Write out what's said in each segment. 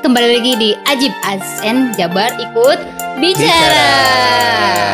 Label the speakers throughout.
Speaker 1: kembali lagi di Ajib ASN Jabar ikut bicara.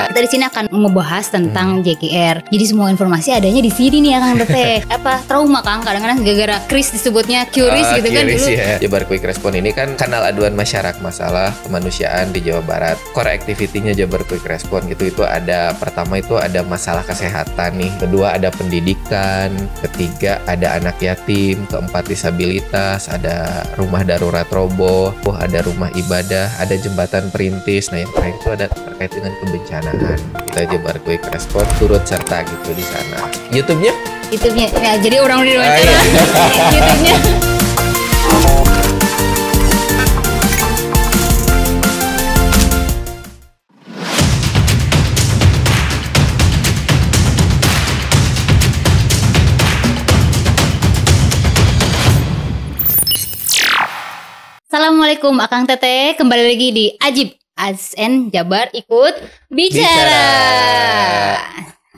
Speaker 1: Kita di sini akan membahas tentang JKR. Jadi semua informasi adanya di sini nih ya Kang Teteh. Trauma Kang, kadang-kadang gara-gara Kris disebutnya Qris gitu kan dulu.
Speaker 2: Ya. Jabar Quick Response ini kan kanal aduan masyarakat masalah kemanusiaan di Jawa Barat. Core activity-nya Jabar Quick Response gitu itu ada, pertama itu ada masalah kesehatan nih, kedua ada pendidikan, ketiga ada anak yatim, keempat disabilitas, ada rumah darurat roboh, ada rumah ibadah, ada jembatan perintis. Nah yang terakhir itu ada terkait dengan kebencanaan. Kita Jabar Quick Response turut serta gitu di sana. YouTube-nya?
Speaker 1: Ya, jadi orang di wawancara. YouTube-nya. Assalamualaikum Akang Teteh, kembali lagi di Ajib ASN Jabar ikut bicara.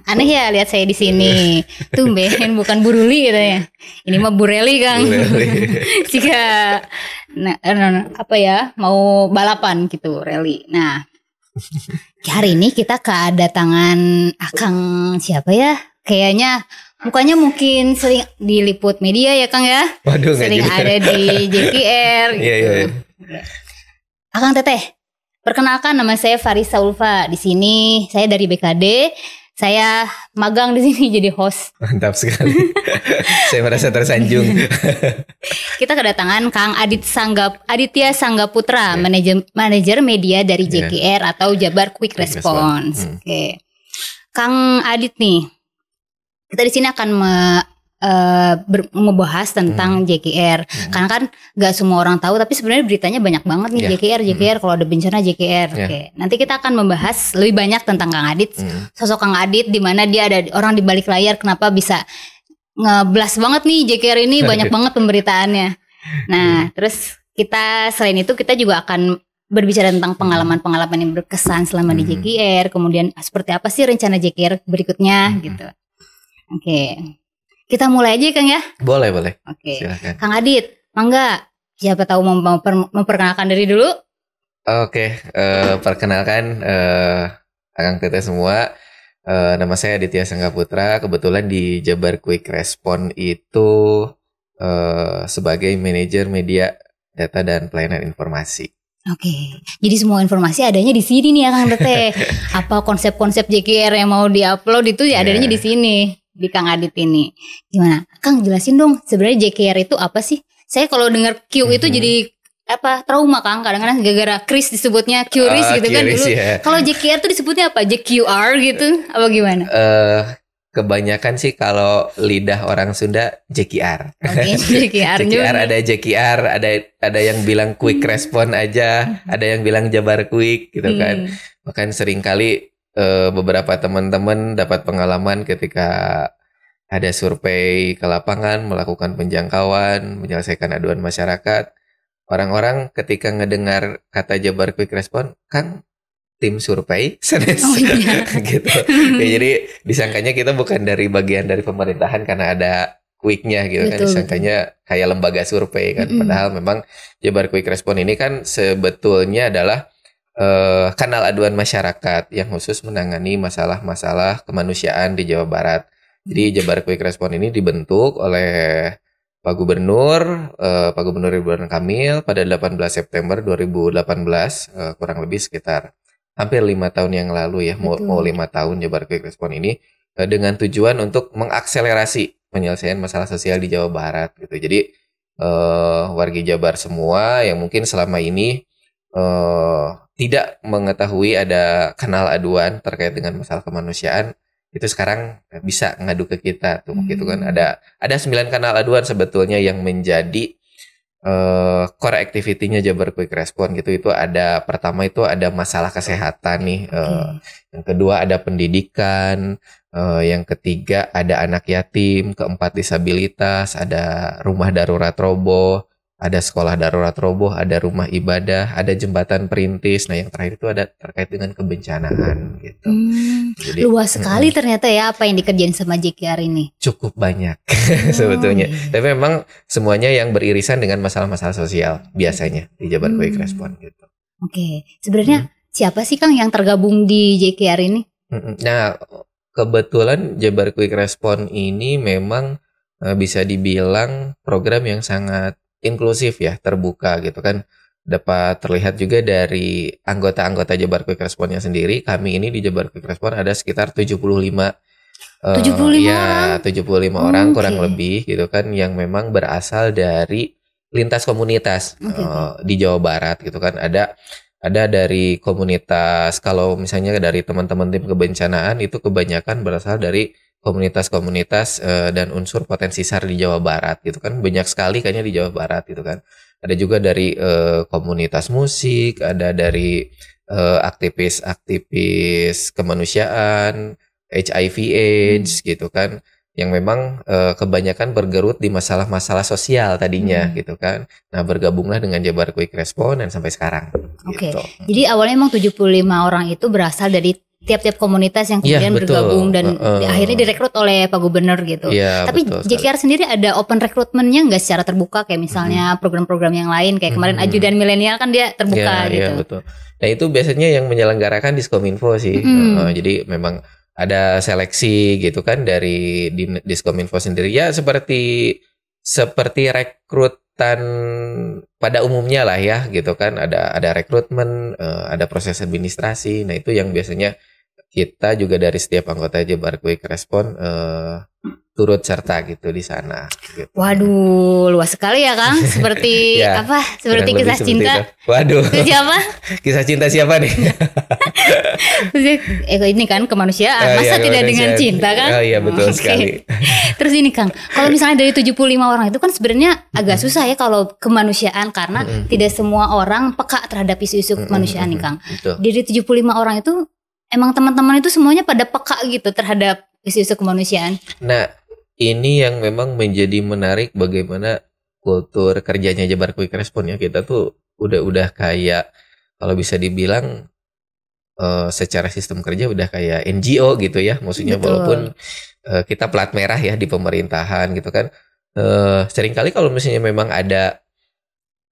Speaker 1: Aneh ya lihat saya di sini. Tumben bukan Buruli gitu ya. Ini mah Bureli Kang. Jika mau balapan gitu, rally. Nah, hari ini kita kedatangan Akang siapa ya? Kayaknya mukanya mungkin sering diliput media ya Kang ya.
Speaker 2: Waduh,
Speaker 1: sering ada di JKR gitu.
Speaker 2: Iya.
Speaker 1: Akang Teteh, perkenalkan nama saya Farisa Ulfa. Di sini saya dari BKD. Saya magang di sini jadi host.
Speaker 2: Mantap sekali. Saya merasa tersanjung.
Speaker 1: Kita kedatangan Kang Aditya Sanggaputra, manajer media dari JKR atau Jabar Quick Response. Oke. Kang Adit nih, kita di sini akan membahas tentang JKR. Karena kan gak semua orang tahu, tapi sebenarnya beritanya banyak banget nih JKR. Kalau ada bencana JKR. Oke. Nanti kita akan membahas lebih banyak tentang Kang Adit. Sosok Kang Adit, di mana dia ada orang di balik layar, kenapa bisa ngeblas banget nih JKR ini, banyak banget pemberitaannya. Nah, terus kita selain itu kita juga akan berbicara tentang pengalaman-pengalaman yang berkesan selama di JKR. Kemudian seperti apa sih rencana JKR berikutnya gitu. Oke. Kita mulai aja Kang ya? Boleh. Oke. Silakan. Kang Adit, mangga. Siapa tahu mau memperkenalkan diri dulu?
Speaker 2: Oke, perkenalkan Akang Teteh semua. Nama saya Aditya Sanggaputra. Kebetulan di Jabar Quick Response itu sebagai manajer media data dan pelayanan informasi.
Speaker 1: Oke, jadi semua informasi adanya di sini nih ya Kang Teteh. Apa konsep-konsep JKR yang mau diupload itu ya adanya di sini. Di Kang Adit ini. Gimana? Kang jelasin dong sebenarnya JKR itu apa sih? Saya kalau dengar Q itu jadi trauma Kang. Kadang-kadang gara-gara Kris disebutnya Qris gitu kan dulu. Ya. Kalau JKR itu disebutnya apa? JQR gitu? Apa gimana?
Speaker 2: Kebanyakan sih kalau lidah orang Sunda JKR.
Speaker 1: Oke, JKR
Speaker 2: ada JKR, ada yang bilang Quick Response aja, ada yang bilang Jabar Quick gitu kan. Bahkan sering kali beberapa teman-teman dapat pengalaman ketika ada survei ke lapangan, melakukan penjangkauan, menyelesaikan aduan masyarakat. Orang-orang ketika ngedengar kata Jabar Quick Response, Kang, tim survei, gitu. Ya, jadi disangkanya kita bukan dari bagian dari pemerintahan karena ada quick-nya gitu. Betul, kan disangkanya kayak lembaga survei kan. Padahal memang Jabar Quick Response ini kan sebetulnya adalah kanal aduan masyarakat yang khusus menangani masalah-masalah kemanusiaan di Jawa Barat. Jadi Jabar Quick Response ini dibentuk oleh Pak Gubernur Ridwan Kamil pada 18 September 2018, kurang lebih sekitar hampir 5 tahun yang lalu ya, mau 5 tahun Jabar Quick Response ini, dengan tujuan untuk mengakselerasi penyelesaian masalah sosial di Jawa Barat gitu. Jadi warga Jabar semua yang mungkin selama ini tidak mengetahui ada kanal aduan terkait dengan masalah kemanusiaan, itu sekarang bisa ngadu ke kita tuh gitu kan. Ada 9 kanal aduan sebetulnya yang menjadi core activity-nya Jabar Quick Response gitu. Itu ada, pertama itu ada masalah kesehatan nih, yang kedua ada pendidikan, yang ketiga ada anak yatim, keempat disabilitas, ada rumah darurat roboh, ada sekolah darurat roboh, ada rumah ibadah, ada jembatan perintis. Nah, yang terakhir itu ada terkait dengan kebencanaan gitu.
Speaker 1: Jadi luas sekali ternyata ya apa yang dikerjain sama JKR ini.
Speaker 2: Cukup banyak sebetulnya. Tapi memang semuanya yang beririsan dengan masalah-masalah sosial biasanya di Jabar Quick Response gitu.
Speaker 1: Oke, sebenarnya siapa sih Kang yang tergabung di JKR ini?
Speaker 2: Nah, kebetulan Jabar Quick Response ini memang bisa dibilang program yang sangat inklusif ya, terbuka gitu kan. Dapat terlihat juga dari anggota-anggota Jabar Quick Response-nya sendiri. Kami ini di Jabar Quick Response ada sekitar 75
Speaker 1: orang?
Speaker 2: 75 orang kurang lebih gitu kan, yang memang berasal dari lintas komunitas di Jawa Barat gitu kan. Ada dari komunitas, kalau misalnya dari teman-teman tim kebencanaan itu kebanyakan berasal dari komunitas-komunitas dan unsur potensi SAR di Jawa Barat gitu kan. Banyak sekali kayaknya di Jawa Barat gitu kan. Ada juga dari komunitas musik, ada dari aktivis-aktivis kemanusiaan, HIV AIDS gitu kan, yang memang kebanyakan bergerut di masalah-masalah sosial tadinya gitu kan. Nah, bergabunglah dengan Jabar Quick Response dan sampai sekarang.
Speaker 1: Oke. Gitu. Jadi awalnya emang 75 orang itu berasal dari tiap-tiap komunitas yang kemudian bergabung dan akhirnya direkrut oleh Pak Gubernur gitu. Tapi JKR sendiri ada open recruitment-nya nggak secara terbuka kayak misalnya program-program yang lain kayak kemarin Ajudan Milenial kan dia terbuka gitu.
Speaker 2: Iya, betul. Nah, itu biasanya yang menyelenggarakan Diskominfo sih. Jadi memang ada seleksi gitu kan dari Diskominfo sendiri ya, seperti rekrutan pada umumnya lah ya gitu kan. Ada rekrutmen, ada proses administrasi. Nah, itu yang biasanya kita juga dari setiap anggota Jabar Quick Response turut serta gitu di sana. Gitu.
Speaker 1: Waduh, luas sekali ya Kang. Seperti
Speaker 2: ya,
Speaker 1: apa? Seperti kisah cinta.
Speaker 2: Itu. Waduh.
Speaker 1: Itu siapa?
Speaker 2: Kisah cinta siapa nih?
Speaker 1: Ini kan kemanusiaan. Masa tidak dengan cinta kan?
Speaker 2: Oh iya, betul sekali.
Speaker 1: Terus ini Kang, kalau misalnya dari 75 orang itu kan sebenarnya agak susah ya kalau kemanusiaan karena tidak semua orang peka terhadap isu-isu kemanusiaan nih Kang. Dari 75 orang itu emang teman-teman itu semuanya pada peka gitu terhadap isu-isu kemanusiaan.
Speaker 2: Nah, ini yang memang menjadi menarik bagaimana kultur kerjanya Jabar Quick Response ya. Kita tuh udah kayak kalau bisa dibilang secara sistem kerja udah kayak NGO gitu ya. Maksudnya walaupun kita plat merah ya di pemerintahan gitu kan. Seringkali kalau misalnya memang ada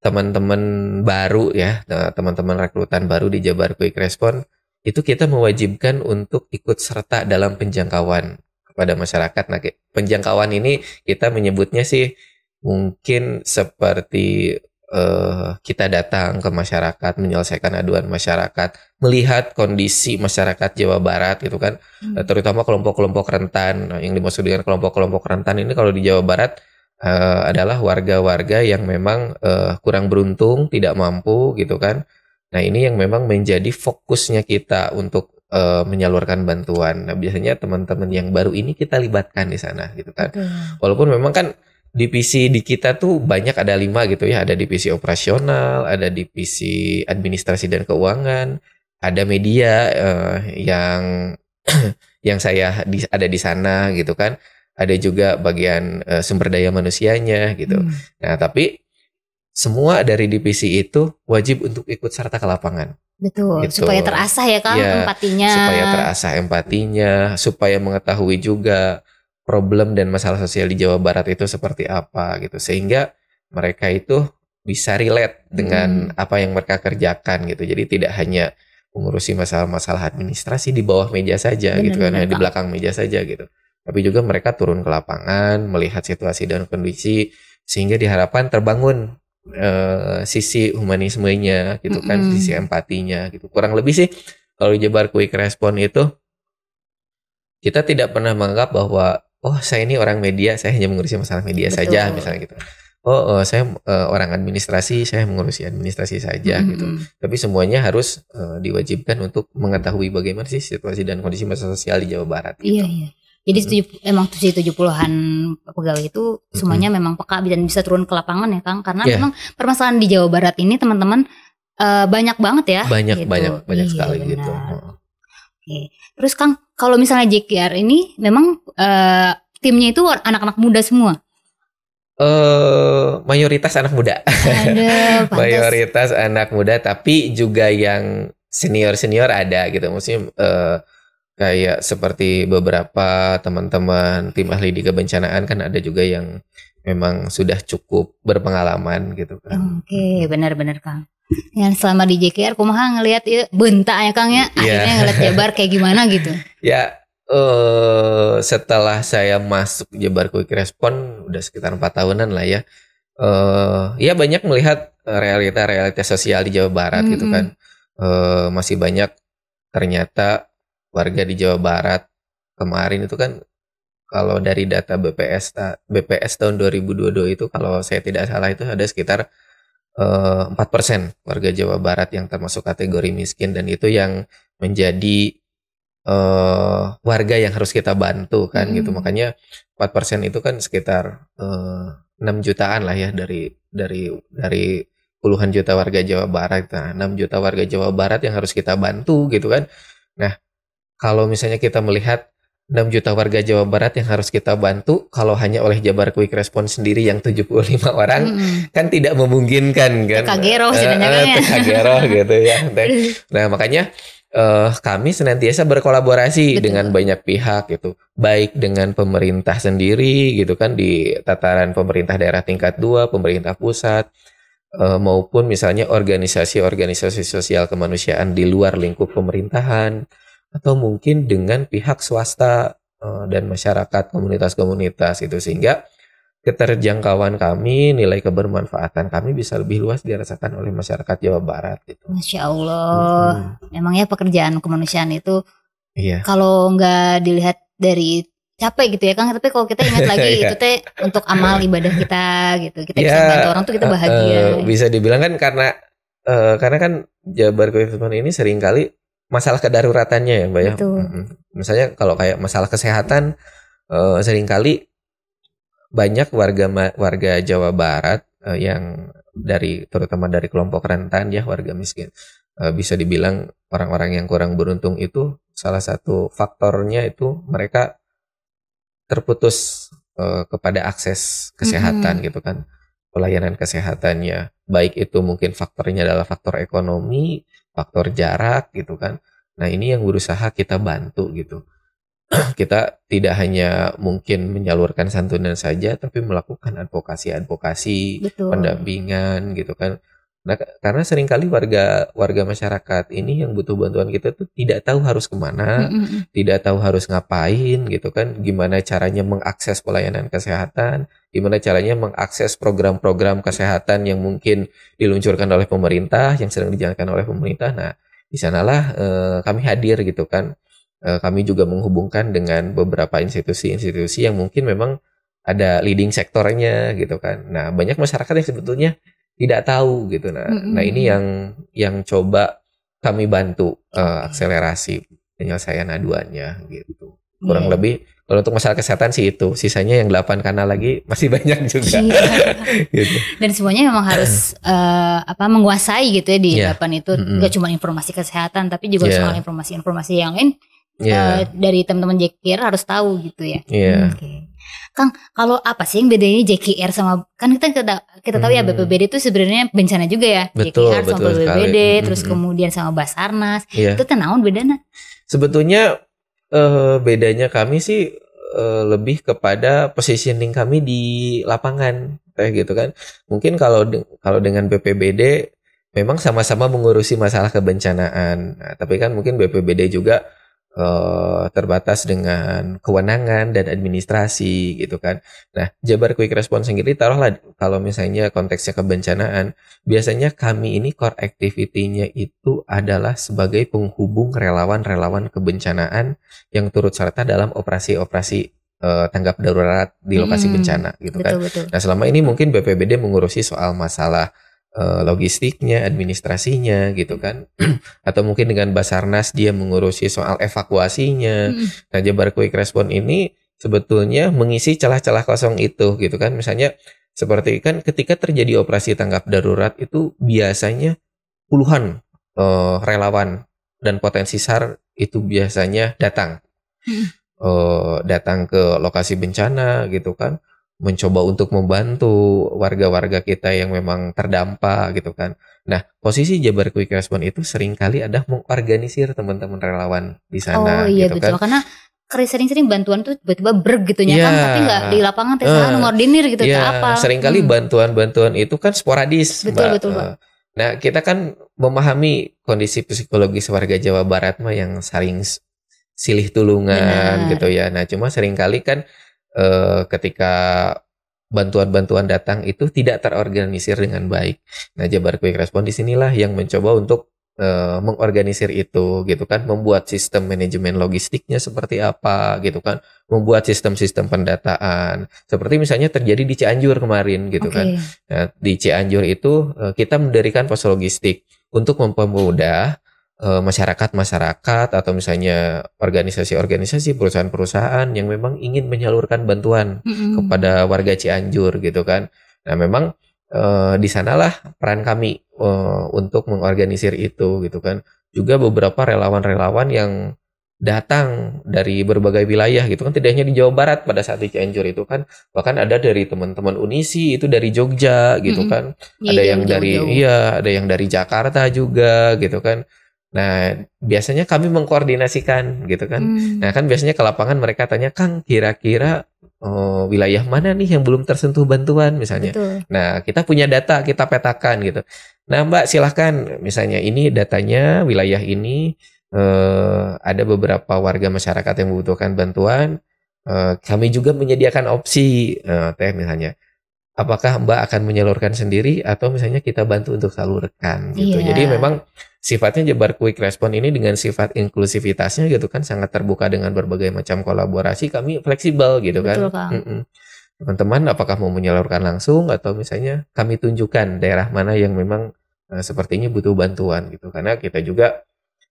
Speaker 2: teman-teman baru ya, teman-teman rekrutan baru di Jabar Quick Response, itu kita mewajibkan untuk ikut serta dalam penjangkauan kepada masyarakat. Nah, penjangkauan ini kita menyebutnya sih mungkin seperti kita datang ke masyarakat, menyelesaikan aduan masyarakat, melihat kondisi masyarakat Jawa Barat gitu kan, terutama kelompok-kelompok rentan. Nah, yang dimaksud dengan kelompok-kelompok rentan ini kalau di Jawa Barat adalah warga-warga yang memang kurang beruntung, tidak mampu gitu kan. Nah, ini yang memang menjadi fokusnya kita untuk menyalurkan bantuan. Nah, biasanya teman-teman yang baru ini kita libatkan di sana gitu kan. Walaupun memang kan divisi di kita tuh banyak, ada 5 gitu ya. Ada divisi operasional, ada divisi administrasi dan keuangan, ada media yang yang saya ada di sana gitu kan. Ada juga bagian sumber daya manusianya gitu. Nah, tapi semua dari divisi itu wajib untuk ikut serta ke lapangan.
Speaker 1: Betul, gitu. Supaya terasah ya Kang empatinya.
Speaker 2: Supaya terasah empatinya, supaya mengetahui juga problem dan masalah sosial di Jawa Barat itu seperti apa gitu. Sehingga mereka itu bisa relate dengan apa yang mereka kerjakan gitu. Jadi tidak hanya mengurusi masalah-masalah administrasi di bawah meja saja gitu kan, di belakang meja saja gitu. Tapi juga mereka turun ke lapangan, melihat situasi dan kondisi, sehingga diharapkan terbangun sisi humanismenya gitu kan, sisi empatinya gitu. Kurang lebih sih kalau di Jabar Quick Response itu kita tidak pernah menganggap bahwa saya ini orang media, saya hanya mengurusi masalah media saja misalnya gitu. Saya orang administrasi, saya mengurusi administrasi saja gitu. Tapi semuanya harus diwajibkan untuk mengetahui bagaimana sih situasi dan kondisi masalah sosial di Jawa Barat gitu.
Speaker 1: Iya. Jadi emang 70-an pegawai itu semuanya memang peka dan bisa turun ke lapangan ya Kang, karena memang permasalahan di Jawa Barat ini teman-teman banyak banget ya.
Speaker 2: Banyak
Speaker 1: gitu.
Speaker 2: Sekali
Speaker 1: benar.
Speaker 2: gitu.
Speaker 1: Oke. Terus Kang, kalau misalnya JKR ini memang timnya itu anak-anak muda semua.
Speaker 2: Mayoritas anak muda.
Speaker 1: Ada,
Speaker 2: Mayoritas anak muda, tapi juga yang senior ada gitu. Maksudnya kayak seperti beberapa teman-teman tim ahli di kebencanaan kan ada juga yang memang sudah cukup berpengalaman gitu kan.
Speaker 1: Oke, benar-benar Kang. Yang selama di JKR kumaha ngelihat ya bentak ya Kang ya, akhirnya ngeliat Jabar kayak gimana gitu.
Speaker 2: Ya, setelah saya masuk Jabar Quick Response udah sekitar 4 tahunan lah ya. Ya banyak melihat realita sosial di Jawa Barat gitu kan. Masih banyak ternyata warga di Jawa Barat kemarin itu kan, kalau dari data BPS tahun 2022 itu kalau saya tidak salah itu ada sekitar 4% warga Jawa Barat yang termasuk kategori miskin, dan itu yang menjadi warga yang harus kita bantu kan gitu. Makanya 4% itu kan sekitar 6 jutaan lah ya dari puluhan juta warga Jawa Barat. Nah, 6 juta warga Jawa Barat yang harus kita bantu gitu kan. Nah, kalau misalnya kita melihat 6 juta warga Jawa Barat yang harus kita bantu, kalau hanya oleh Jabar Quick Response sendiri yang 75 orang, kan tidak memungkinkan kan.
Speaker 1: Kagero sebenarnya.
Speaker 2: Kagero gitu ya. Nah, makanya kami senantiasa berkolaborasi dengan banyak pihak gitu. Baik dengan pemerintah sendiri gitu kan, di tataran pemerintah daerah tingkat 2, pemerintah pusat, maupun misalnya organisasi-organisasi sosial kemanusiaan di luar lingkup pemerintahan, atau mungkin dengan pihak swasta dan masyarakat, komunitas-komunitas itu, sehingga keterjangkauan kami, nilai kebermanfaatan kami bisa lebih luas dirasakan oleh masyarakat Jawa Barat gitu.
Speaker 1: Masya Allah, memangnya pekerjaan kemanusiaan itu kalau nggak dilihat dari capek gitu ya Kang, tapi kalau kita ingat lagi itu teh untuk amal ibadah kita gitu, kita bisa bantu orang tuh kita bahagia.
Speaker 2: Bisa dibilang kan karena kan Jabar Quick Response ini seringkali masalah kedaruratannya ya Mbak ya. Misalnya kalau kayak masalah kesehatan, seringkali banyak warga Jawa Barat yang terutama dari kelompok rentan ya, warga miskin, bisa dibilang orang-orang yang kurang beruntung, itu salah satu faktornya itu mereka terputus kepada akses kesehatan gitu kan, pelayanan kesehatannya, baik itu mungkin faktornya adalah faktor ekonomi, faktor jarak gitu kan. Nah, ini yang berusaha kita bantu gitu. Kita tidak hanya mungkin menyalurkan santunan saja, tapi melakukan advokasi, pendampingan gitu kan. Nah, karena seringkali warga masyarakat ini yang butuh bantuan kita tuh tidak tahu harus kemana, tidak tahu harus ngapain gitu kan, gimana caranya mengakses pelayanan kesehatan, gimana caranya mengakses program-program kesehatan yang mungkin diluncurkan oleh pemerintah, yang sedang dijalankan oleh pemerintah. Nah, di sanalah kami hadir gitu kan. Kami juga menghubungkan dengan beberapa institusi-institusi yang mungkin memang ada leading sektornya gitu kan. Nah, banyak masyarakat yang sebetulnya tidak tahu gitu. Nah ini yang coba kami bantu akselerasi penyelesaian aduannya gitu. Kurang lebih kalau untuk masalah kesehatan sih itu. Sisanya yang 8 kanal lagi masih banyak juga. Gitu. Dan
Speaker 1: semuanya memang harus menguasai gitu ya di 8 itu. Gak cuma informasi kesehatan, tapi juga soal informasi-informasi yang lain. Dari teman-teman JKR harus tahu gitu ya. Kang, kalau apa sih yang bedanya JKR sama, kan kita tahu ya BPBD itu sebenarnya bencana juga ya. JKR sama BPBD, terus kemudian sama Basarnas. Itu naon bedana?
Speaker 2: Sebetulnya bedanya kami sih lebih kepada positioning kami di lapangan kayak gitu kan. Mungkin kalau dengan BPBD memang sama-sama mengurusi masalah kebencanaan. Nah, tapi kan mungkin BPBD juga terbatas dengan kewenangan dan administrasi gitu kan. Nah, Jabar Quick Response sendiri, taruhlah kalau misalnya konteksnya kebencanaan, biasanya kami ini core activity-nya itu adalah sebagai penghubung relawan-relawan kebencanaan yang turut serta dalam operasi-operasi tanggap darurat di lokasi bencana gitu kan. Nah, selama ini mungkin BPBD mengurusi soal masalah logistiknya, administrasinya gitu kan. Atau mungkin dengan Basarnas dia mengurusi soal evakuasinya. Nah, Jabar Quick Response ini sebetulnya mengisi celah-celah kosong itu gitu kan. Misalnya seperti kan ketika terjadi operasi tanggap darurat itu biasanya puluhan relawan dan potensi SAR itu biasanya datang ke lokasi bencana gitu kan. mencoba untuk membantu warga-warga kita yang memang terdampak gitu kan. Nah, posisi Jabar Quick Response itu seringkali ada mengorganisir teman-teman relawan di sana
Speaker 1: iya
Speaker 2: gitu
Speaker 1: betul.
Speaker 2: kan.
Speaker 1: Karena sering-sering bantuan tuh tiba-tiba gitu kan, tapi nggak di lapangan ngordinir gitu apa.
Speaker 2: Seringkali bantuan-bantuan itu kan sporadis,
Speaker 1: Mbak. Betul.
Speaker 2: Nah, kita kan memahami kondisi psikologis warga Jawa Barat mah yang saling silih tulungan gitu ya. Nah, cuma seringkali kan ketika bantuan-bantuan datang itu tidak terorganisir dengan baik. Nah, Jabar Quick Response di sinilah yang mencoba untuk mengorganisir itu gitu kan, membuat sistem manajemen logistiknya seperti apa gitu kan, membuat sistem-sistem pendataan seperti misalnya terjadi di Cianjur kemarin gitu kan. Nah, di Cianjur itu kita mendirikan pos logistik untuk mempermudah masyarakat atau misalnya organisasi-organisasi, perusahaan-perusahaan yang memang ingin menyalurkan bantuan kepada warga Cianjur gitu kan. Nah, memang di sanalah peran kami untuk mengorganisir itu gitu kan. Juga beberapa relawan-relawan yang datang dari berbagai wilayah gitu kan, tidak hanya di Jawa Barat pada saat di Cianjur itu kan, bahkan ada dari teman-teman Unisi itu dari Jogja gitu kan. Ada yang dari ada yang dari Jakarta juga gitu kan. Nah, biasanya kami mengkoordinasikan gitu kan. Nah, kan biasanya ke lapangan mereka tanya, Kang, kira-kira wilayah mana nih yang belum tersentuh bantuan misalnya.
Speaker 1: Betul.
Speaker 2: Nah, kita punya data, kita petakan gitu. Nah, Mbak, silahkan misalnya ini datanya wilayah ini ada beberapa warga masyarakat yang membutuhkan bantuan. Kami juga menyediakan opsi teh misalnya. Apakah Mbak akan menyalurkan sendiri atau misalnya kita bantu untuk salurkan gitu. Jadi memang sifatnya Jabar Quick Response ini dengan sifat inklusivitasnya gitu kan sangat terbuka dengan berbagai macam kolaborasi, kami fleksibel gitu kan. Teman-teman apakah mau menyalurkan langsung atau misalnya kami tunjukkan daerah mana yang memang sepertinya butuh bantuan gitu. Karena kita juga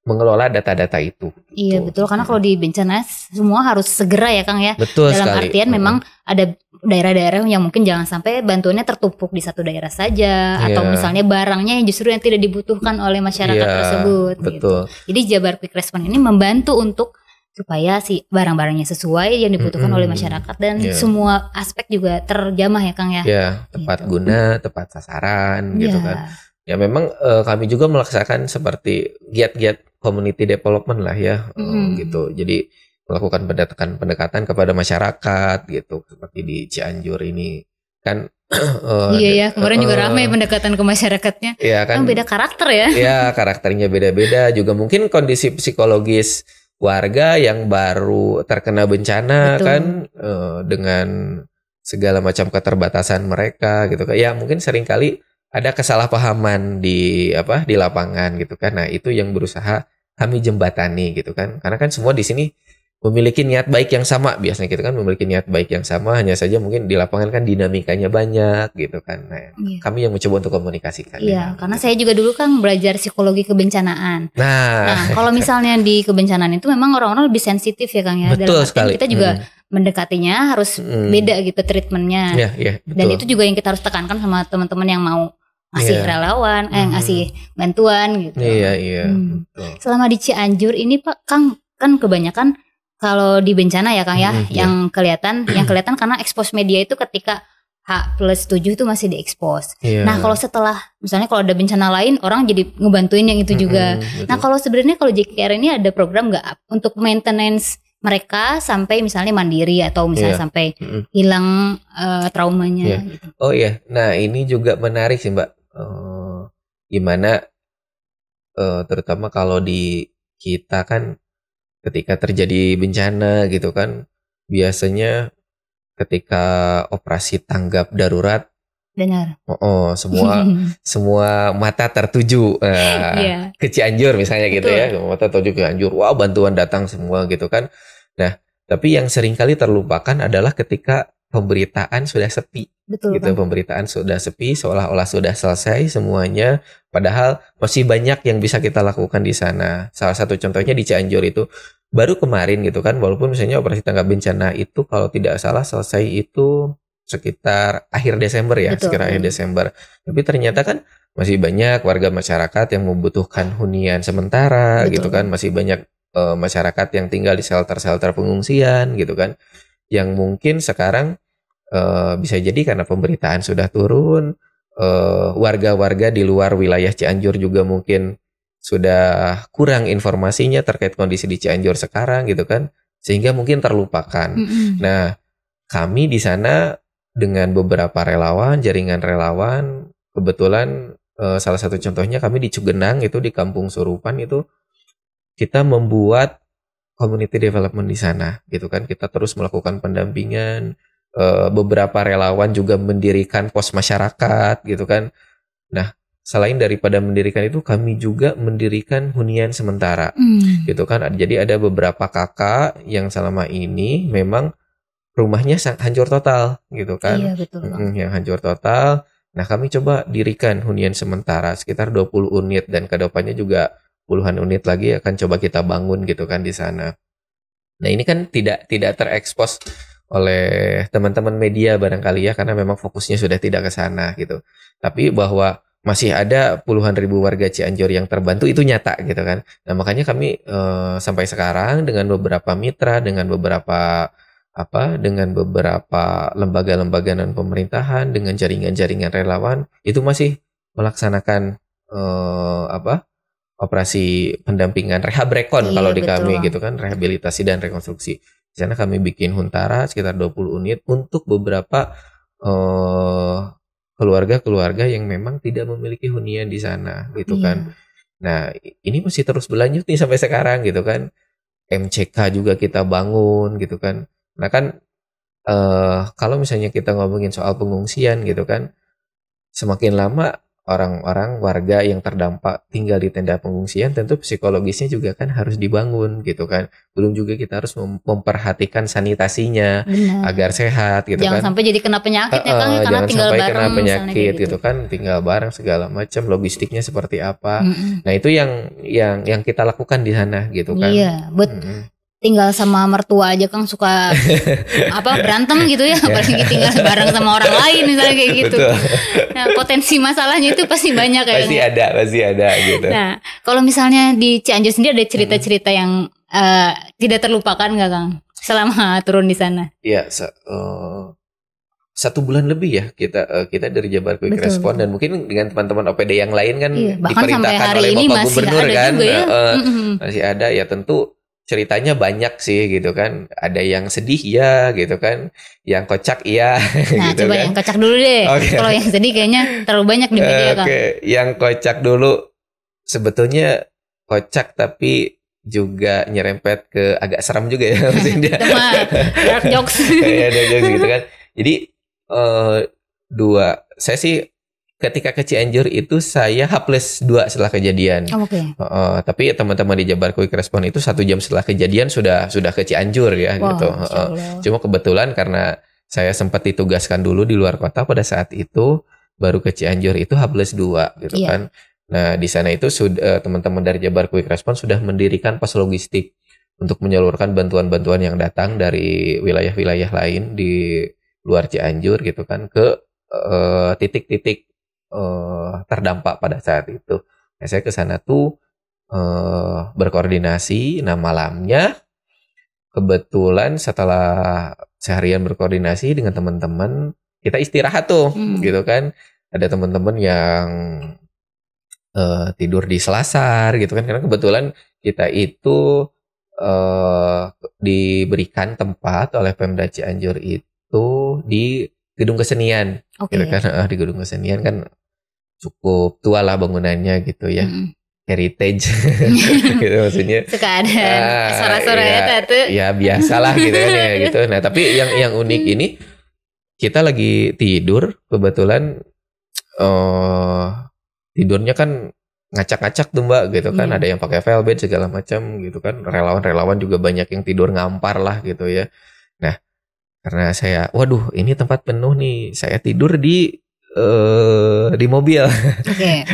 Speaker 2: mengelola data-data itu.
Speaker 1: Iya betul, karena kalau di bencana semua harus segera ya Kang ya.
Speaker 2: Betul
Speaker 1: Dalam
Speaker 2: sekali.
Speaker 1: artian memang ada daerah-daerah yang mungkin jangan sampai bantuannya tertumpuk di satu daerah saja, atau misalnya barangnya yang justru yang tidak dibutuhkan oleh masyarakat tersebut.
Speaker 2: Betul.
Speaker 1: Gitu. Jadi Jabar Quick Response ini membantu untuk supaya si barang-barangnya sesuai yang dibutuhkan oleh masyarakat dan semua aspek juga terjamah ya Kang ya.
Speaker 2: Ya, tepat guna, tepat sasaran gitu kan. Ya memang kami juga melaksanakan seperti giat-giat community development lah ya gitu. Jadi melakukan pendekatan kepada masyarakat gitu seperti di Cianjur ini kan.
Speaker 1: Kemarin juga ramai pendekatan ke masyarakatnya.
Speaker 2: Iya kan
Speaker 1: beda karakter ya.
Speaker 2: Iya, karakternya beda-beda juga, mungkin kondisi psikologis warga yang baru terkena bencana kan dengan segala macam keterbatasan mereka gitu kan. Ya mungkin seringkali ada kesalahpahaman di lapangan gitu kan. Nah, itu yang berusaha kami jembatani gitu kan. Karena kan semua di sini memiliki niat baik yang sama, biasanya kita kan memiliki niat baik yang sama, hanya saja mungkin di lapangan kan dinamikanya banyak gitu kan. Nah, kami yang mencoba untuk komunikasikan.
Speaker 1: Iya, karena saya juga dulu kan belajar psikologi kebencanaan. Nah, kalau misalnya di kebencanaan itu memang orang-orang lebih sensitif ya Kang ya.
Speaker 2: Betul sekali.
Speaker 1: Kita juga mendekatinya harus beda gitu treatmentnya.
Speaker 2: Betul.
Speaker 1: Dan itu juga yang kita harus tekankan sama teman-teman yang mau ngasih relawan, ngasih bantuan gitu.
Speaker 2: Iya. Betul.
Speaker 1: Selama di Cianjur ini Pak Kang, kan kebanyakan kalau di bencana ya Kang ya, yang kelihatan karena expose media itu ketika H+7 itu masih diekspos. Nah, kalau setelah misalnya kalau ada bencana lain, orang jadi ngebantuin yang itu juga. Nah, kalau sebenarnya kalau JKR ini ada program nggak untuk maintenance mereka sampai misalnya mandiri atau misalnya sampai hilang traumanya gitu.
Speaker 2: Oh iya, nah ini juga menarik sih Mbak. Gimana terutama kalau di kita kan ketika terjadi bencana gitu kan, biasanya ketika operasi tanggap darurat,
Speaker 1: benar.
Speaker 2: semua mata tertuju ke Cianjur misalnya gitu ya, mata tertuju ke Cianjur, wah bantuan datang semua gitu kan. Nah, tapi yang seringkali terlupakan adalah ketika pemberitaan sudah sepi.
Speaker 1: Betul,
Speaker 2: gitu, pemberitaan sudah sepi, seolah-olah sudah selesai semuanya, padahal masih banyak yang bisa kita lakukan di sana. Salah satu contohnya di Cianjur itu baru kemarin gitu kan, walaupun misalnya operasi tanggap bencana itu kalau tidak salah selesai itu sekitar akhir Desember ya, sekitar akhir Desember. Tapi ternyata kan masih banyak warga masyarakat yang membutuhkan hunian sementara gitu kan, masih banyak masyarakat yang tinggal di shelter-shelter pengungsian gitu kan, yang mungkin sekarang bisa jadi karena pemberitaan sudah turun, warga-warga di luar wilayah Cianjur juga mungkin sudah kurang informasinya terkait kondisi di Cianjur sekarang gitu kan, sehingga mungkin terlupakan. Nah, kami di sana dengan beberapa relawan, jaringan relawan, kebetulan salah satu contohnya kami di Cugenang itu di Kampung Surupan itu kita membuat community development di sana gitu kan. Kita terus melakukan pendampingan, beberapa relawan juga mendirikan pos masyarakat gitu kan. Nah, selain daripada mendirikan itu kami juga mendirikan hunian sementara gitu kan. Jadi ada beberapa kakak yang selama ini memang rumahnya hancur total gitu kan.
Speaker 1: Iya, betul.
Speaker 2: Yang hancur total. Nah, kami coba dirikan hunian sementara sekitar 20 unit dan kedepannya juga puluhan unit lagi akan coba kita bangun gitu kan di sana. Nah, ini kan tidak terekspos oleh teman-teman media barangkali ya, karena memang fokusnya sudah tidak ke sana gitu. Tapi bahwa masih ada puluhan ribu warga Cianjur yang terbantu itu nyata gitu kan. Nah, makanya kami sampai sekarang dengan beberapa mitra, dengan beberapa lembaga-lembaga non pemerintahan, dengan jaringan-jaringan relawan itu masih melaksanakan operasi pendampingan rehab-rekon kalau di kami gitu kan, rehabilitasi dan rekonstruksi. Di sana kami bikin huntara sekitar 20 unit untuk beberapa keluarga-keluarga yang memang tidak memiliki hunian di sana gitu kan. Nah, ini masih terus berlanjut nih sampai sekarang gitu kan. MCK juga kita bangun gitu kan. Nah kan kalau misalnya kita ngomongin soal pengungsian gitu kan, semakin lama orang-orang warga yang terdampak tinggal di tenda pengungsian tentu psikologisnya juga kan harus dibangun gitu kan. Belum juga kita harus memperhatikan sanitasinya agar sehat gitu
Speaker 1: jangan
Speaker 2: kan.
Speaker 1: Sampai jadi kena penyakit ya kan, karena
Speaker 2: jangan
Speaker 1: tinggal
Speaker 2: sampai
Speaker 1: bareng
Speaker 2: kena penyakit
Speaker 1: gitu
Speaker 2: kan, tinggal bareng segala macam, logistiknya seperti apa. Nah, itu yang kita lakukan di sana gitu kan.
Speaker 1: Iya, tinggal sama mertua aja kan suka berantem gitu ya, apalagi tinggal bareng sama orang lain misalnya kayak gitu. Nah, potensi masalahnya itu pasti banyak ya.
Speaker 2: Pasti ada gitu.
Speaker 1: Nah, kalau misalnya di Cianjur sendiri ada cerita-cerita yang tidak terlupakan nggak Kang selama turun di sana?
Speaker 2: Iya, 1 bulan lebih ya kita dari Jabar Quick Response, dan mungkin dengan teman-teman OPD yang lain kan diperintahkan oleh Bapak Gubernur kan, masih ada ya. Tentu ceritanya banyak sih gitu kan. Ada yang sedih ya gitu kan, yang kocak iya.
Speaker 1: Nah,
Speaker 2: gitu
Speaker 1: coba
Speaker 2: kan.
Speaker 1: yang kocak dulu deh. Kalau yang sedih kayaknya terlalu banyak di media kan.
Speaker 2: Yang kocak dulu sebetulnya kocak tapi juga nyerempet ke agak seram juga ya maksudnya.
Speaker 1: Dark jokes.
Speaker 2: Ada jokes gitu kan. Jadi saya sih ketika ke Cianjur itu saya H+2 setelah kejadian. Tapi teman-teman di Jabar Quick Response itu 1 jam setelah kejadian sudah ke Cianjur ya gitu. Cuma kebetulan karena saya sempat ditugaskan dulu di luar kota pada saat itu, baru ke Cianjur itu H+2 gitu kan. Nah, di sana itu sudah teman-teman dari Jabar Quick Response sudah mendirikan pos logistik untuk menyalurkan bantuan-bantuan yang datang dari wilayah-wilayah lain di luar Cianjur gitu kan ke titik-titik terdampak pada saat itu. Nah, saya ke sana tuh berkoordinasi. Nah, malamnya kebetulan setelah seharian berkoordinasi dengan teman-teman, kita istirahat tuh gitu kan. Ada teman-teman yang tidur di selasar gitu kan, karena kebetulan kita itu diberikan tempat oleh Pemda Cianjur itu di gedung kesenian, gitu kan. Di gedung kesenian kan cukup tua lah bangunannya gitu ya, heritage, gitu maksudnya.
Speaker 1: Suka ada suara-suara
Speaker 2: ya biasalah gitu kan ya gitu. Nah, tapi yang unik ini kita lagi tidur, kebetulan tidurnya kan ngacak-ngacak tuh Mbak gitu kan, ada yang pakai velvet segala macam gitu kan. Relawan-relawan juga banyak yang tidur ngampar lah gitu ya. Nah, karena saya, waduh ini tempat penuh nih, saya tidur di mobil.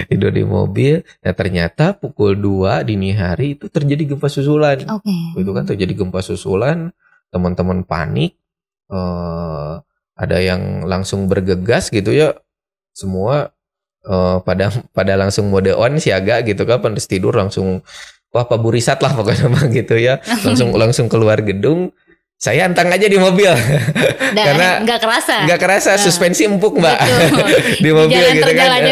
Speaker 2: Tidur di mobil. Nah, ternyata pukul 2 dini hari itu terjadi gempa susulan. Itu kan terjadi gempa susulan, teman-teman panik, ada yang langsung bergegas gitu ya, semua pada langsung mode on siaga gitu kan, pas tidur langsung wah paburisat lah pokoknya gitu ya, langsung keluar gedung. saya antang aja di mobil. Karena
Speaker 1: nggak
Speaker 2: kerasa suspensi empuk Mbak. Di mobil gitu kan.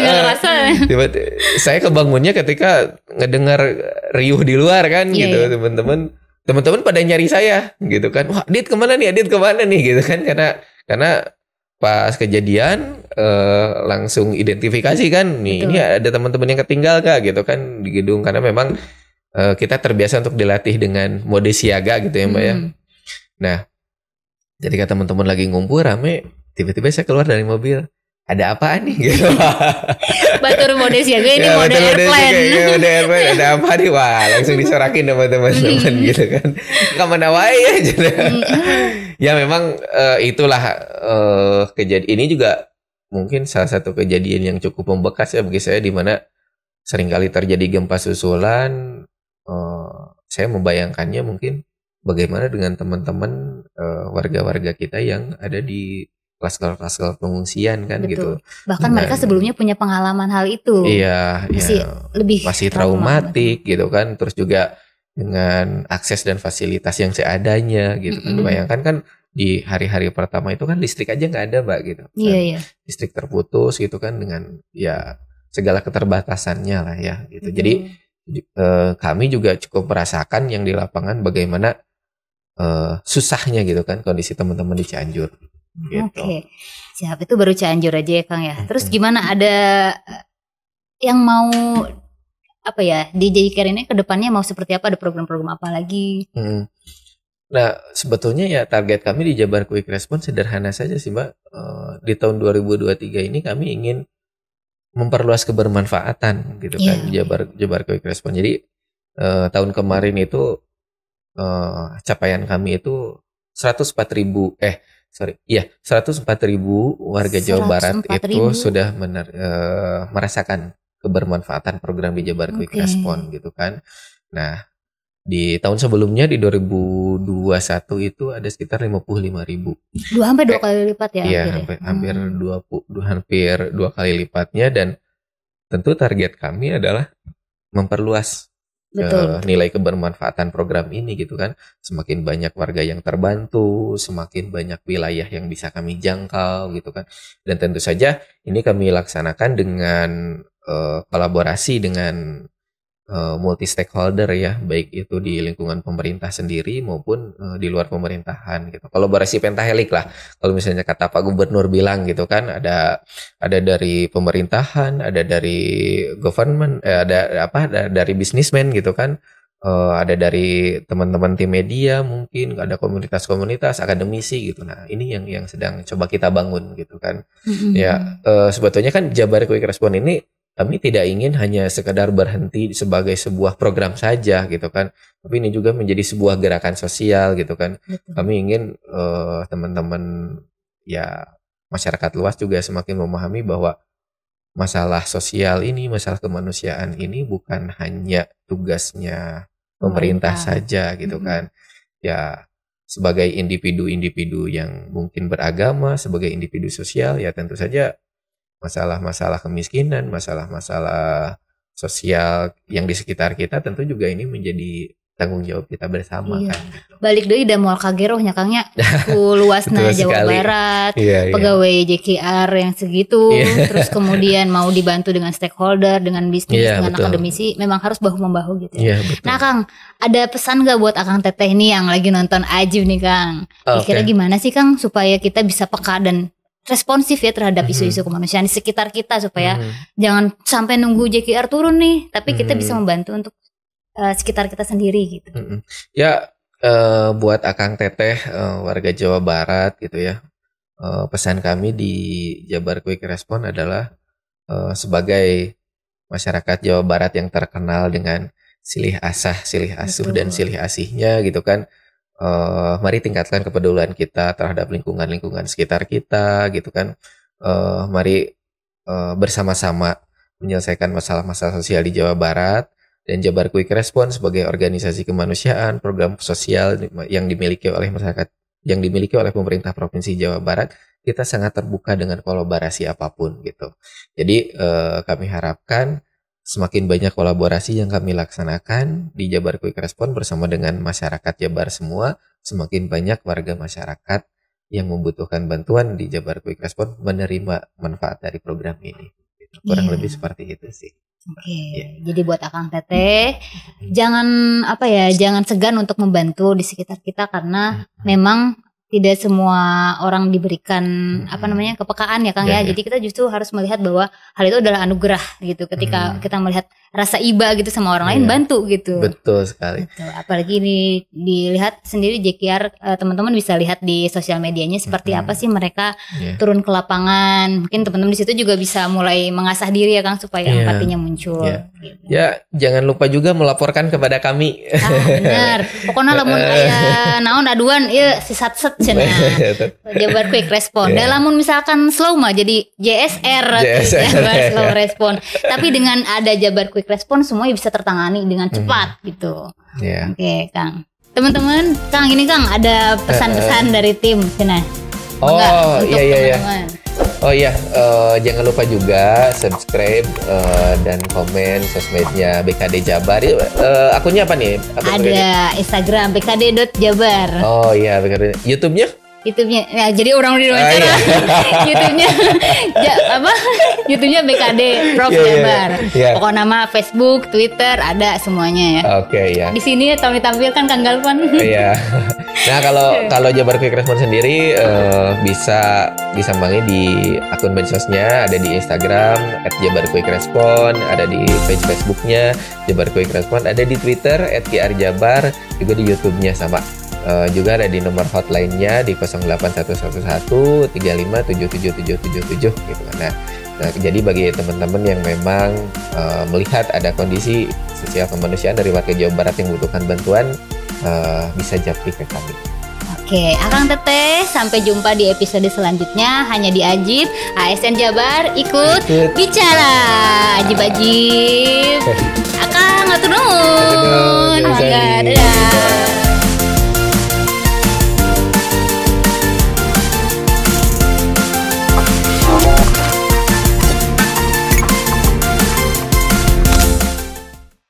Speaker 2: Tiba-tiba saya kebangunnya ketika ngedengar riuh di luar kan gitu. Teman-teman pada nyari saya gitu kan. Wah, Adit kemana nih gitu kan. Karena pas kejadian langsung identifikasi kan. Nih, ini ada teman-teman yang ketinggal Kak gitu kan di gedung. Karena memang kita terbiasa untuk dilatih dengan mode siaga gitu ya Mbak ya. Nah, ketika teman-teman lagi ngumpul rame, tiba-tiba saya keluar dari mobil. Ada apaan nih gitu.
Speaker 1: Batur mode siaga ini mode airplane.
Speaker 2: Mode airplane ada apa nih? Wah, langsung disorakin sama teman-teman gitu kan. Kemana wae ya gitu. Ya memang itulah kejadian ini juga mungkin salah satu kejadian yang cukup membekas ya bagi saya, di mana seringkali terjadi gempa susulan. Saya membayangkannya mungkin bagaimana dengan teman-teman warga-warga kita yang ada di kelas-kelas pengungsian kan. Betul.
Speaker 1: Gitu. Bahkan mereka sebelumnya punya pengalaman hal itu.
Speaker 2: Iya, masih traumatik gitu kan. Terus juga dengan akses dan fasilitas yang seadanya gitu kan. Bayangkan kan di hari-hari pertama itu kan listrik aja nggak ada Mbak gitu. Iya. Listrik terputus gitu kan dengan ya segala keterbatasannya lah ya gitu. Jadi kami juga cukup merasakan yang di lapangan bagaimana susahnya gitu kan kondisi teman-teman di Cianjur. Gitu.
Speaker 1: Oke, siap. Itu baru Cianjur aja ya Kang ya. Terus gimana, ada yang mau apa ya di JKR ini ke depannya mau seperti apa? Ada program-program apa lagi?
Speaker 2: Nah sebetulnya ya target kami di Jabar Quick Response sederhana saja sih Mbak. Di tahun 2023 ini kami ingin memperluas kebermanfaatan gitu kan Jabar Quick Response. Jadi tahun kemarin itu capaian kami itu 104.000 warga Jawa Barat itu sudah merasakan kebermanfaatan program di Jabar Quick Response gitu kan. Nah, di tahun sebelumnya di 2021 itu ada sekitar 55.000.
Speaker 1: Hampir 2 kali lipat ya?
Speaker 2: Iya, hampir 2 kali lipatnya, dan tentu target kami adalah memperluas nilai kebermanfaatan program ini gitu kan. Semakin banyak warga yang terbantu, semakin banyak wilayah yang bisa kami jangkau gitu kan. Dan tentu saja ini kami laksanakan dengan kolaborasi dengan multi stakeholder ya, baik itu di lingkungan pemerintah sendiri maupun di luar pemerintahan gitu. Kolaborasi pentahelik lah. Kalau misalnya kata Pak Gubernur bilang gitu kan, ada dari pemerintahan, ada dari government, ada dari bisnismen gitu kan. Ada dari teman-teman tim media, mungkin ada komunitas-komunitas, akademisi gitu. Nah, ini yang sedang coba kita bangun gitu kan. Ya, sebetulnya kan Jabar Quick Response ini kami tidak ingin hanya sekedar berhenti sebagai sebuah program saja gitu kan, tapi ini juga menjadi sebuah gerakan sosial gitu kan. Kami ingin teman-teman ya masyarakat luas juga semakin memahami bahwa masalah sosial ini, masalah kemanusiaan ini bukan hanya tugasnya pemerintah saja gitu kan. Ya sebagai individu-individu yang mungkin beragama, sebagai individu sosial, ya tentu saja masalah-masalah kemiskinan, masalah-masalah sosial yang di sekitar kita tentu juga ini menjadi tanggung jawab kita bersama kan. Gitu.
Speaker 1: Balik deui da moal kagerohnya Kangnya ku luasna Jawa Barat, pegawai JKR yang segitu, terus kemudian mau dibantu dengan stakeholder, dengan bisnis, dengan akademisi, memang harus bahu-membahu gitu. Nah Kang, ada pesan gak buat Akang Teteh ini yang lagi nonton Ajib nih Kang? Kira-kira gimana sih Kang supaya kita bisa peka dan responsif ya terhadap isu-isu kemanusiaan di sekitar kita, supaya jangan sampai nunggu JKR turun nih, tapi kita bisa membantu untuk sekitar kita sendiri gitu.
Speaker 2: Ya buat Akang Teteh warga Jawa Barat gitu ya, pesan kami di Jabar Quick Response adalah sebagai masyarakat Jawa Barat yang terkenal dengan silih asah, silih asuh dan silih asihnya gitu kan. Mari tingkatkan kepedulian kita terhadap lingkungan sekitar kita gitu kan. Mari bersama-sama menyelesaikan masalah-masalah sosial di Jawa Barat, dan Jabar Quick Response sebagai organisasi kemanusiaan, program sosial yang dimiliki oleh masyarakat, yang dimiliki oleh pemerintah Provinsi Jawa Barat, kita sangat terbuka dengan kolaborasi apapun gitu. Jadi kami harapkan semakin banyak kolaborasi yang kami laksanakan di Jabar Quick Response bersama dengan masyarakat Jabar semua, semakin banyak warga masyarakat yang membutuhkan bantuan di Jabar Quick Response menerima manfaat dari program ini. Kurang lebih seperti itu sih.
Speaker 1: Jadi buat Akang Teteh, jangan segan untuk membantu di sekitar kita, karena memang tidak semua orang diberikan kepekaan ya Kang ya. Jadi kita justru harus melihat bahwa hal itu adalah anugerah gitu. Ketika kita melihat rasa iba gitu sama orang lain, bantu gitu.
Speaker 2: Betul sekali.
Speaker 1: Betul. Apalagi dilihat sendiri JKR, teman-teman bisa lihat di sosial medianya seperti apa sih mereka turun ke lapangan. Mungkin teman-teman di situ juga bisa mulai mengasah diri ya Kang, supaya empatinya muncul. Gitu.
Speaker 2: Ya, jangan lupa juga melaporkan kepada kami.
Speaker 1: Benar. Pokoknya lamun aya naon aduan ieu si satset cenah. Jabar Quick Response. Lamun misalkan slow mah jadi JSR. Jabar Slow Response. Tapi dengan ada Jabar Quick Response semuanya bisa tertangani dengan cepat gitu. Oke, Kang. Teman-teman, Kang ini Kang ada pesan-pesan dari tim cina.
Speaker 2: Iya. Jangan lupa juga subscribe dan komen sosmednya BKD Jabar. Akunnya apa nih?
Speaker 1: Ada Instagram BKD.Jabar.
Speaker 2: Oh iya, BKD. YouTube-nya
Speaker 1: ya, jadi orang di wawancara. YouTube-nya YouTube-nya BKD Prof Jabar. Pokok nama Facebook, Twitter ada semuanya ya.
Speaker 2: Oke, ya.
Speaker 1: Di sini ditampilkan Kang Galvan.
Speaker 2: Iya. Nah, kalau Jabar Quick Response sendiri bisa disambangi di akun medsosnya, ada di Instagram @jabarquickrespons, ada di page Facebooknya Jabar Quick Response, ada di Twitter @krjabar, juga di YouTube-nya sama. Juga ada di nomor hotline-nya di 08111 35 7777 gitu kan. Nah, jadi bagi teman-teman yang memang melihat ada kondisi sosial kemanusiaan dari warga Jawa Barat yang membutuhkan bantuan, bisa japri ke kami.
Speaker 1: Oke, Akang Teteh, sampai jumpa di episode selanjutnya hanya di Ajib ASN Jabar ikut bicara. Ajib. Akang ngatur nuhun. Dadah.